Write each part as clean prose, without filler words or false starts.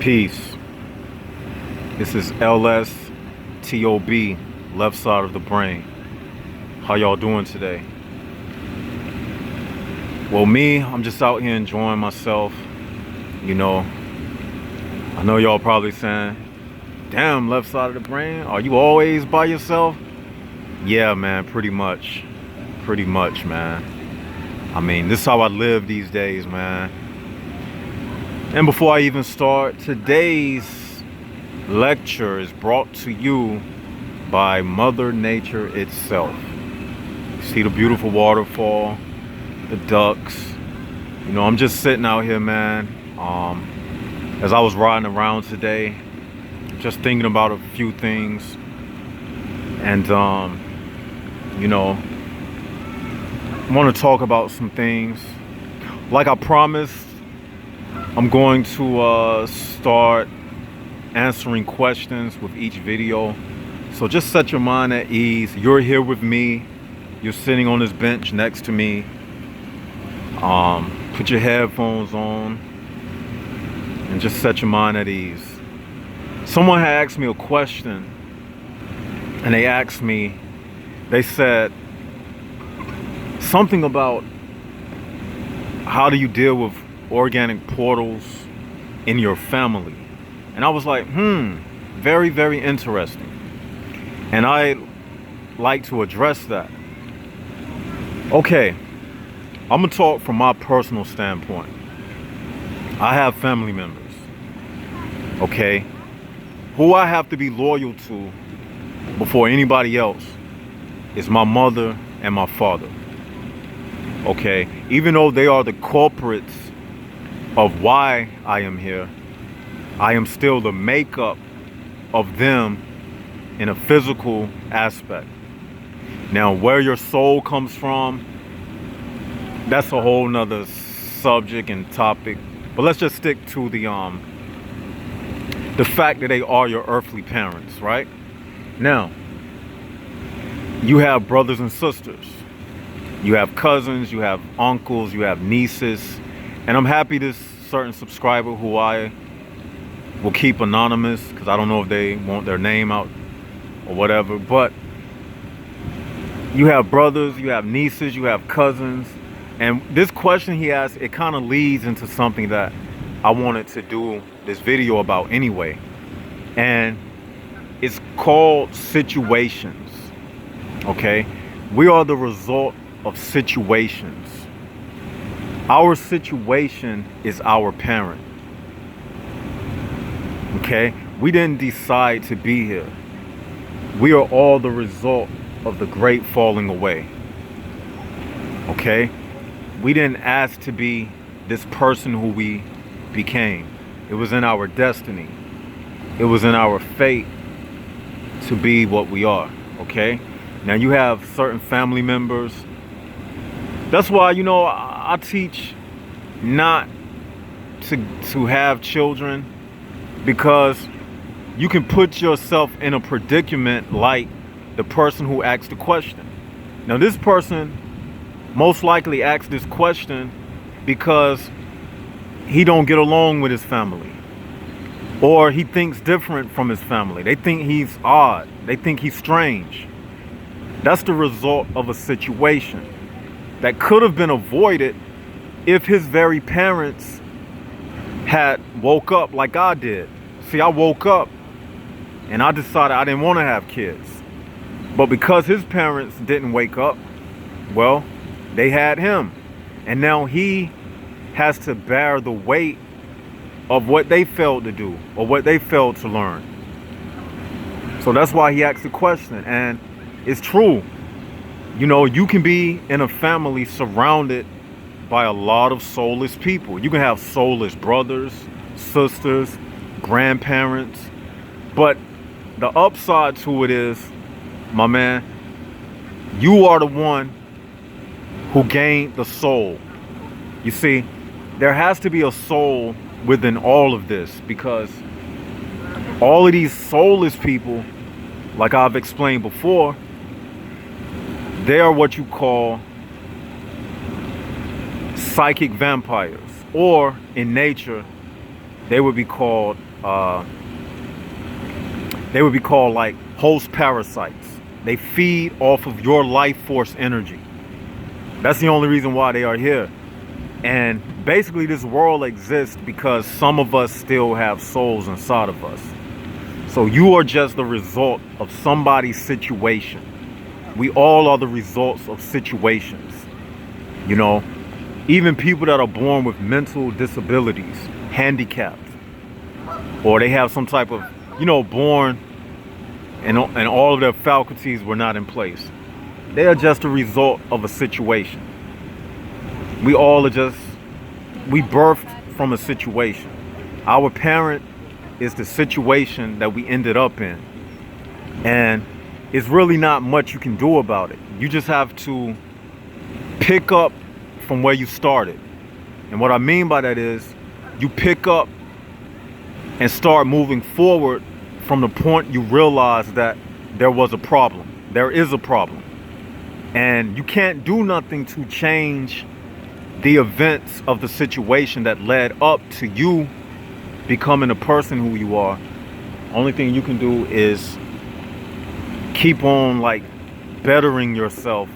Peace. This is LSTOB, left side of the brain. How y'all doing today? Well, I'm just out here enjoying myself. You know, I know y'all probably saying, damn, left side of the brain, are you always by yourself? Yeah, man, pretty much, man. I mean, this is how I live these days, man. And before I even start, today's lecture is brought to you by Mother Nature itself. See the beautiful waterfall, the ducks. You know, I'm just sitting out here, man. As I was riding around today, just thinking about a few things. And, you know, I want to talk about some things. Like I promised, I'm going to start answering questions with each video. So just set your mind at ease. You're here with me. You're sitting on this bench next to me. Put your headphones on and just set your mind at ease. Someone had asked me a question, and they said something about how do you deal with organic portals in your family. And I was like, very, very interesting. And I like to address that. Okay, I'm gonna talk from my personal standpoint. I have family members, okay, who I have to be loyal to before anybody else is my mother and my father. Okay, even though they are the culprits of why I am here, I am still the makeup of them in a physical aspect. Now, where your soul comes from, that's a whole nother subject and topic. But let's just stick to the fact that they are your earthly parents, right? Now, you have brothers and sisters. You have cousins, you have uncles, you have nieces. And I'm happy this certain subscriber who I will keep anonymous, because I don't know if they want their name out or whatever. But you have brothers, you have nieces, you have cousins. And this question he asked, it kind of leads into something that I wanted to do this video about anyway. And it's called situations. Okay? We are the result of situations. Our situation is our parent. Okay? We didn't decide to be here. We are all the result of the great falling away. Okay? We didn't ask to be this person who we became. It was in our destiny. It was in our fate to be what we are. Okay? Now you have certain family members. That's why, you know, I teach not to have children, because you can put yourself in a predicament like the person who asked the question. Now this person most likely asked this question because he don't get along with his family, or he thinks different from his family. They think he's odd. They think he's strange. That's the result of a situation that could have been avoided if his very parents had woke up like I did. See, I woke up and I decided I didn't want to have kids. But because his parents didn't wake up, well, they had him. And now he has to bear the weight of what they failed to do or what they failed to learn. So that's why he asked the question. And it's true. You know, you can be in a family surrounded by a lot of soulless people. You can have soulless brothers, sisters, grandparents. But the upside to it is, my man, you are the one who gained the soul. You see, there has to be a soul within all of this, because all of these soulless people, like I've explained before, they are what you call psychic vampires, or in nature, they would be called like host parasites. They feed off of your life force energy. That's the only reason why they are here. And basically this world exists because some of us still have souls inside of us. So you are just the result of somebody's situation. We all are the results of situations. You know, even people that are born with mental disabilities, handicapped, or they have some type of, born and all of their faculties were not in place. They are just a result of a situation. We all are just, we birthed from a situation. Our parent is the situation that we ended up in. And it's really not much you can do about it. You just have to pick up from where you started. And what I mean by that is you pick up and start moving forward from the point you realize that there was a problem. There is a problem. And you can't do nothing to change the events of the situation that led up to you becoming the person who you are. Only thing you can do is keep on like bettering yourself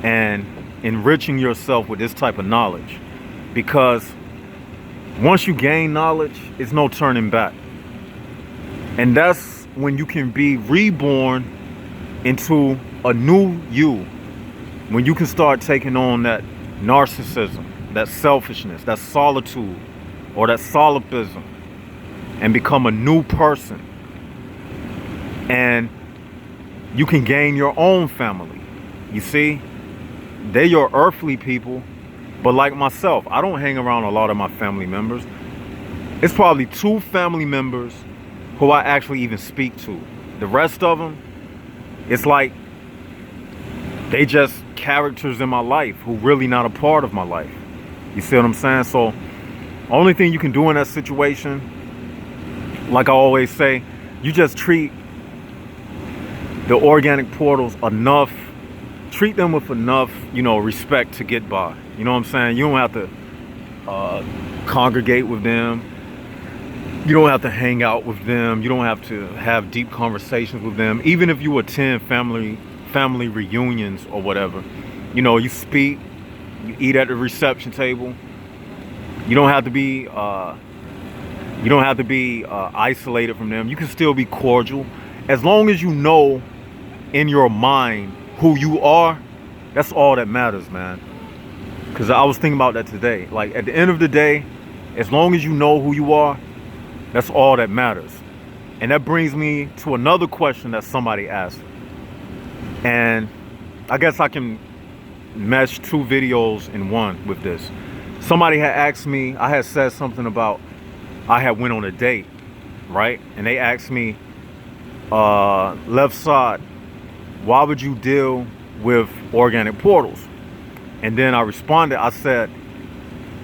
and enriching yourself with this type of knowledge, because once you gain knowledge, it's no turning back. And that's when you can be reborn into a new you, when you can start taking on that narcissism, that selfishness, that solitude, or that solipsism, and become a new person. And you can gain your own family. You see, they're your earthly people, but like myself, I don't hang around a lot of my family members. It's probably 2 family members who I actually even speak to. The rest of them, it's like they just characters in my life who really not a part of my life. You see what I'm saying? So only thing you can do in that situation, like I always say, you just treat the organic portals enough, treat them with enough, respect to get by. You know what I'm saying? You don't have to congregate with them. You don't have to hang out with them. You don't have to have deep conversations with them. Even if you attend family reunions or whatever, you speak, you eat at the reception table. You don't have to be isolated from them. You can still be cordial, as long as you know in your mind who you are. That's all that matters, man. Because I was thinking about that today. Like, at the end of the day, as long as you know who you are, that's all that matters. And that brings me to another question that somebody asked. And I guess I can mesh 2 videos in one with this. Somebody had asked me, I had said something about I had went on a date, right? And they asked me, left side, why would you deal with organic portals? And then I responded, I said,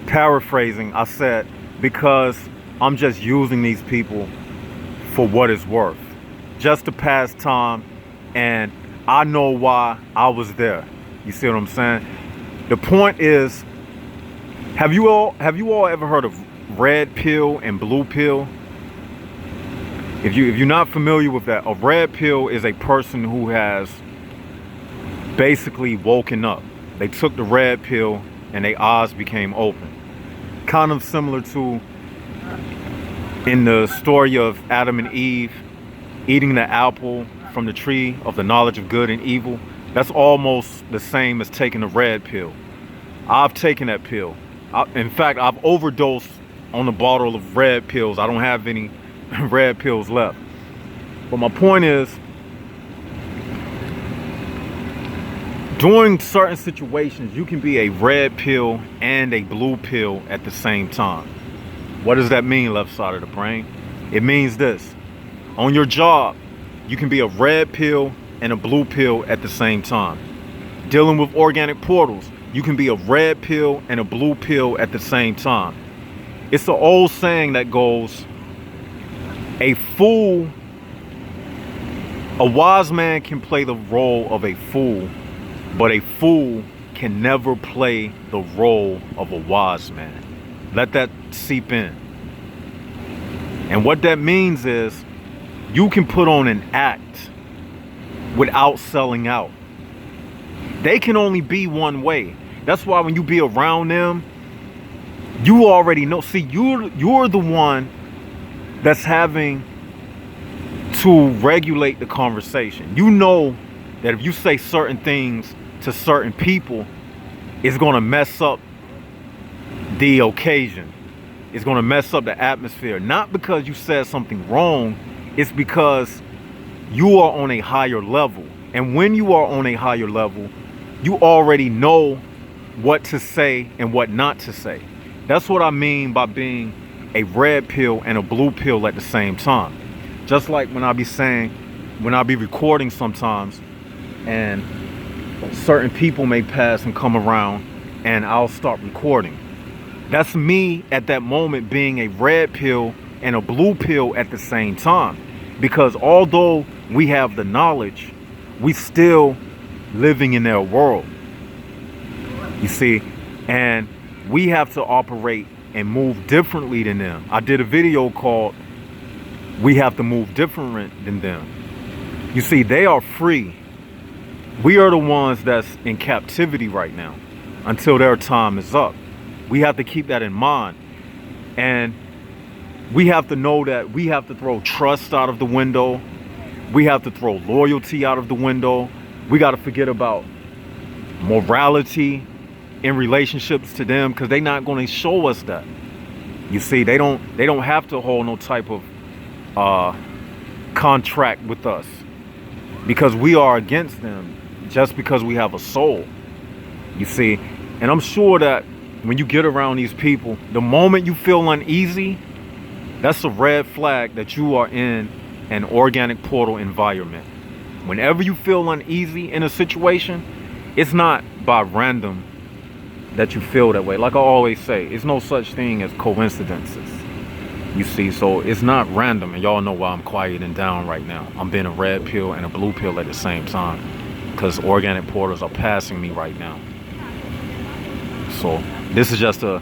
paraphrasing, I said, because I'm just using these people for what it's worth, just to pass time, and I know why I was there. You see what I'm saying? The point is, have you all ever heard of red pill and blue pill? If you're not familiar with that, a red pill is a person who has basically woken up. They took the red pill and their eyes became open. Kind of similar to in the story of Adam and Eve eating the apple from the tree of the knowledge of good and evil. That's almost the same as taking the red pill. I've taken that pill. In fact, I've overdosed on a bottle of red pills. I don't have any red pills left. But my point is, during certain situations, you can be a red pill and a blue pill at the same time. What does that mean, left side of the brain? It means this. On your job, you can be a red pill and a blue pill at the same time. Dealing with organic portals, you can be a red pill and a blue pill at the same time. It's the old saying that goes, a wise man can play the role of a fool, but a fool can never play the role of a wise man. Let that seep in. And what that means is you can put on an act without selling out. They can only be one way. That's why when you be around them, you already know. See, you're the one that's having to regulate the conversation. You know that if you say certain things to certain people, it's going to mess up the occasion. It's going to mess up the atmosphere. Not because you said something wrong. It's because you are on a higher level. And when you are on a higher level, you already know what to say and what not to say. That's what I mean by being a red pill and a blue pill at the same time. Just like when I be recording sometimes, and certain people may pass and come around and I'll start recording. That's me at that moment being a red pill and a blue pill at the same time. Because although we have the knowledge, we still living in their world. You see, and we have to operate and move differently than them. I did a video called "We Have to Move Different Than Them." You see, they are free. We are the ones that's in captivity right now until their time is up. We have to keep that in mind. And we have to know that we have to throw trust out of the window. We have to throw loyalty out of the window. We got to forget about morality in relationships to them, because they're not going to show us that. You see, they don't have to hold no type of contract with us, because we are against them just because we have a soul. You see, and I'm sure that when you get around these people, the moment you feel uneasy, that's a red flag that you are in an organic portal environment. Whenever you feel uneasy in a situation, it's not by random that you feel that way. Like I always say, it's no such thing as coincidences. You see, so it's not random. And y'all know why I'm quieting down right now. I'm being a red pill and a blue pill at the same time, because organic portals are passing me right now. So this is just a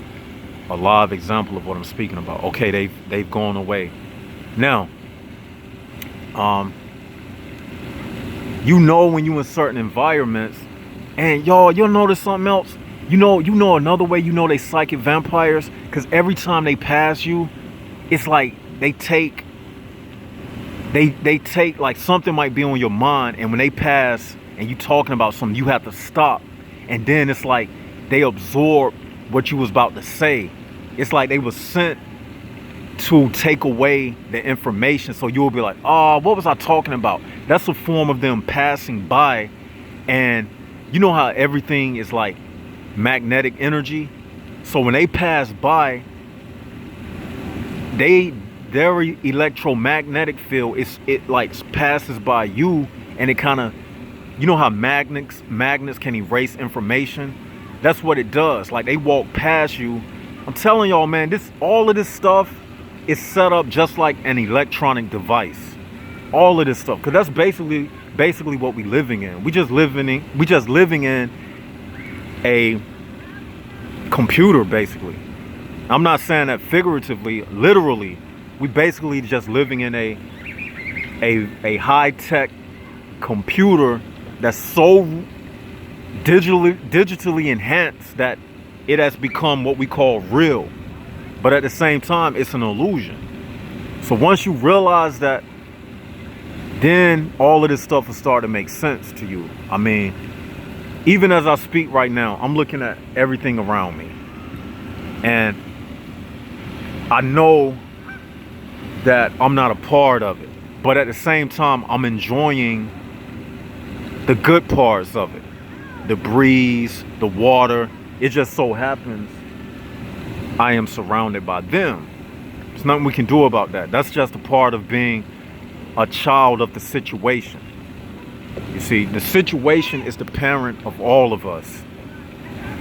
live example of what I'm speaking about. Okay, they've gone away. Now, you know when you in certain environments, and you'll notice something else. You know another way you know they psychic vampires, because every time they pass you, it's like they take like something might be on your mind, and when they pass and you talking about something, you have to stop, and then it's like they absorb what you was about to say. It's like they was sent to take away the information, so you'll be like, oh, what was I talking about? That's a form of them passing by. And you know how everything is like magnetic energy? So when they pass by, their electromagnetic field, it like passes by you, and it kind of, you know how magnets can erase information? That's what it does. Like they walk past you. I'm telling y'all, man, all of this stuff is set up just like an electronic device. All of this stuff, because that's basically what we living in. We just living in a computer, basically. I'm not saying that figuratively, literally. We basically just living in a high-tech computer that's so digitally enhanced that it has become what we call real. But at the same time, it's an illusion. So once you realize that, then all of this stuff will start to make sense to you. I mean, even as I speak right now, I'm looking at everything around me. And I know that I'm not a part of it. But at the same time, I'm enjoying the good parts of it. The breeze, the water. It just so happens I am surrounded by them. There's nothing we can do about that. That's just a part of being a child of the situation. You see, the situation is the parent of all of us.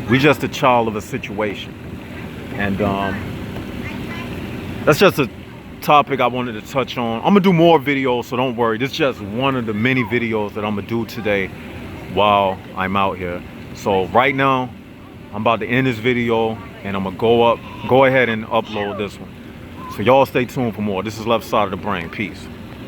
We're just a child of a situation. And that's just a topic I wanted to touch on. I'm gonna do more videos, so don't worry. This is just one of the many videos that I'm gonna do today while I'm out here. So right now, I'm about to end this video, and I'm gonna go ahead and upload this one. So y'all stay tuned for more. This is Left Side of the Brain. Peace.